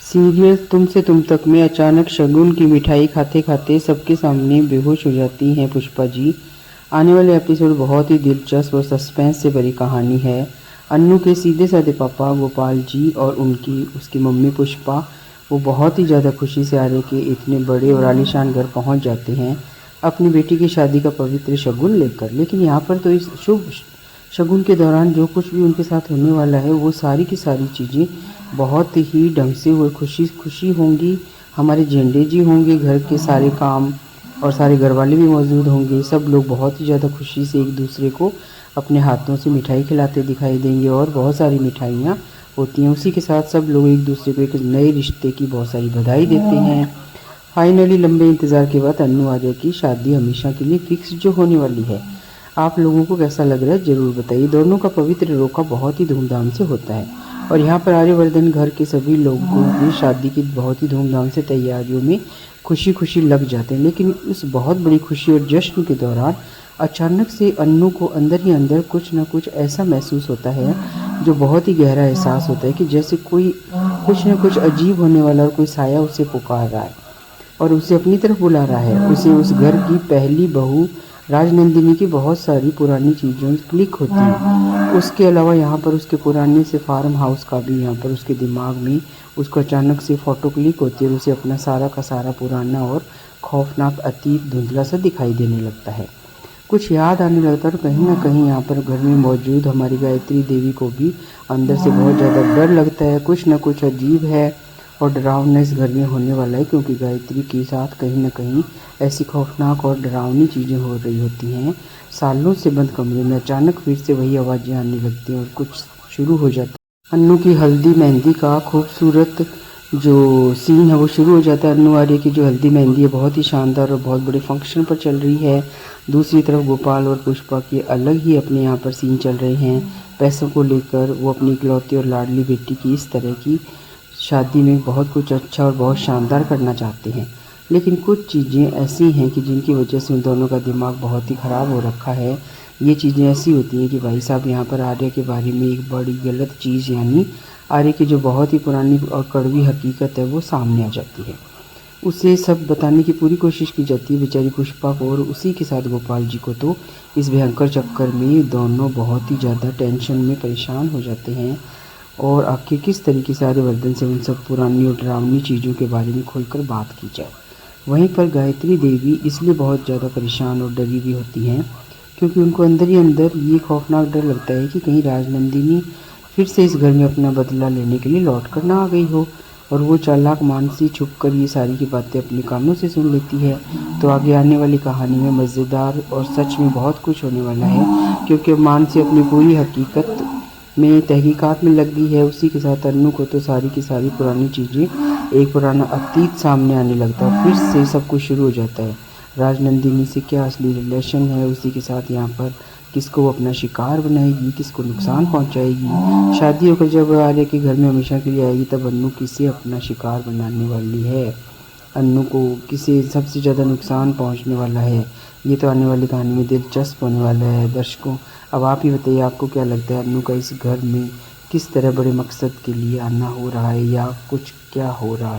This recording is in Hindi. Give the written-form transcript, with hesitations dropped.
सीरियल तुमसे तुम तक में अचानक शगुन की मिठाई खाते खाते सबके सामने बेहोश हो जाती हैं पुष्पा जी। आने वाले एपिसोड बहुत ही दिलचस्प और सस्पेंस से भरी कहानी है। अन्नू के सीधे साधे पापा गोपाल जी और उसकी मम्मी पुष्पा वो बहुत ही ज़्यादा खुशी से आर्य के इतने बड़े और आलीशान घर पहुंच जाते हैं अपनी बेटी की शादी का पवित्र शगुन लेकर। लेकिन यहाँ पर तो इस शुभ शगुन के दौरान जो कुछ भी उनके साथ होने वाला है वो सारी की सारी चीज़ें बहुत ही ढंग से वो खुशी खुशी होंगी। हमारे झंडे जी होंगे, घर के सारे काम और सारे घर वाले भी मौजूद होंगे। सब लोग बहुत ही ज़्यादा खुशी से एक दूसरे को अपने हाथों से मिठाई खिलाते दिखाई देंगे और बहुत सारी मिठाइयाँ होती हैं। उसी के साथ सब लोग एक दूसरे को एक नए रिश्ते की बहुत सारी बधाई देते हैं। फाइनली लंबे इंतज़ार के बाद अन्नू आर्य की शादी हमेशा के लिए फिक्स जो होने वाली है। आप लोगों को कैसा लग रहा है ज़रूर बताइए। दोनों का पवित्र रोका बहुत ही धूमधाम से होता है और यहाँ पर आर्यवर्धन घर के सभी लोगों की शादी की बहुत ही धूमधाम से तैयारियों में खुशी खुशी लग जाते हैं। लेकिन उस बहुत बड़ी खुशी और जश्न के दौरान अचानक से अन्नू को अंदर ही अंदर कुछ न कुछ ऐसा महसूस होता है जो बहुत ही गहरा एहसास होता है कि जैसे कोई कुछ न कुछ अजीब होने वाला और कोई साया उसे पुकार रहा है और उसे अपनी तरफ बुला रहा है। उसे उस घर की पहली बहू राजनंदिनी की बहुत सारी पुरानी चीज़ें क्लिक होती हैं। उसके अलावा यहाँ पर उसके पुराने से फार्म हाउस का भी यहाँ पर उसके दिमाग में उसको अचानक से फ़ोटो क्लिक होती है और उसे अपना सारा का सारा पुराना और खौफनाक अतीत धुंधला सा दिखाई देने लगता है। कुछ याद आने लगता है और कहीं ना कहीं यहाँ पर घर में मौजूद हमारी गायत्री देवी को भी अंदर से बहुत ज़्यादा डर लगता है। कुछ ना कुछ अजीब है और डरावना इस घर में होने वाला है क्योंकि गायत्री के साथ कहीं ना कहीं ऐसी खौफनाक और डरावनी चीज़ें हो रही होती हैं। सालों से बंद कमरे में अचानक फिर से वही आवाज़ें आने लगती हैं और कुछ शुरू हो जाता है। अन्नू की हल्दी मेहंदी का खूबसूरत जो सीन है वो शुरू हो जाता है। अन्नू आर्य की जो हल्दी मेहंदी है बहुत ही शानदार और बहुत बड़े फंक्शन पर चल रही है। दूसरी तरफ गोपाल और पुष्पा के अलग ही अपने यहाँ पर सीन चल रहे हैं। पैसों को लेकर वो अपनी इकलौती और लाडली बेटी की इस तरह की शादी में बहुत कुछ अच्छा और बहुत शानदार करना चाहते हैं। लेकिन कुछ चीज़ें ऐसी हैं कि जिनकी वजह से उन दोनों का दिमाग बहुत ही ख़राब हो रखा है। ये चीज़ें ऐसी होती हैं कि भाई साहब यहाँ पर आर्य के बारे में एक बड़ी गलत चीज़ यानी आर्य की जो बहुत ही पुरानी और कड़वी हकीकत है वो सामने आ जाती है। उसे सब बताने की पूरी कोशिश की जाती है बेचारी पुष्पा को और उसी के साथ गोपाल जी को। तो इस भयंकर चक्कर में दोनों बहुत ही ज़्यादा टेंशन में परेशान हो जाते हैं और आखिर किस तरीके से आर्यवर्धन से उन सब पुरानी और डरावनी चीज़ों के बारे में खुलकर बात की जाए। वहीं पर गायत्री देवी इसलिए बहुत ज़्यादा परेशान और डरी हुई होती हैं क्योंकि उनको अंदर ही अंदर ये खौफनाक डर लगता है कि कहीं राजनंदिनी फिर से इस घर में अपना बदला लेने के लिए लौट कर ना आ गई हो। और वो चालाक मानसी छुपकर ये सारी की बातें अपने कानों से सुन लेती है। तो आगे आने वाली कहानी में मज़ेदार और सच में बहुत कुछ होने वाला है क्योंकि मानसी अपनी पूरी हकीकत में तहकीकात में लग गई है। उसी के साथ अन्नू को तो सारी की सारी पुरानी चीज़ें एक पुराना अतीत सामने आने लगता है। फिर से सब कुछ शुरू हो जाता है। राजनंदिनी से क्या असली रिलेशन है, उसी के साथ यहाँ पर किसको वो अपना शिकार बनाएगी, किसको नुकसान पहुँचाएगी। शादी होकर जब आर्य के घर में हमेशा के लिए आएगी तब अन्नू किसे अपना शिकार बनाने वाली है, अन्नू को किसे सबसे ज़्यादा नुकसान पहुंचने वाला है। ये तो आने वाली कहानी में दिलचस्प होने वाला है दर्शकों। अब आप ही बताइए आपको क्या लगता है अन्नू का इस घर में किस तरह बड़े मकसद के लिए आना हो रहा है या कुछ क्या हो रहा है।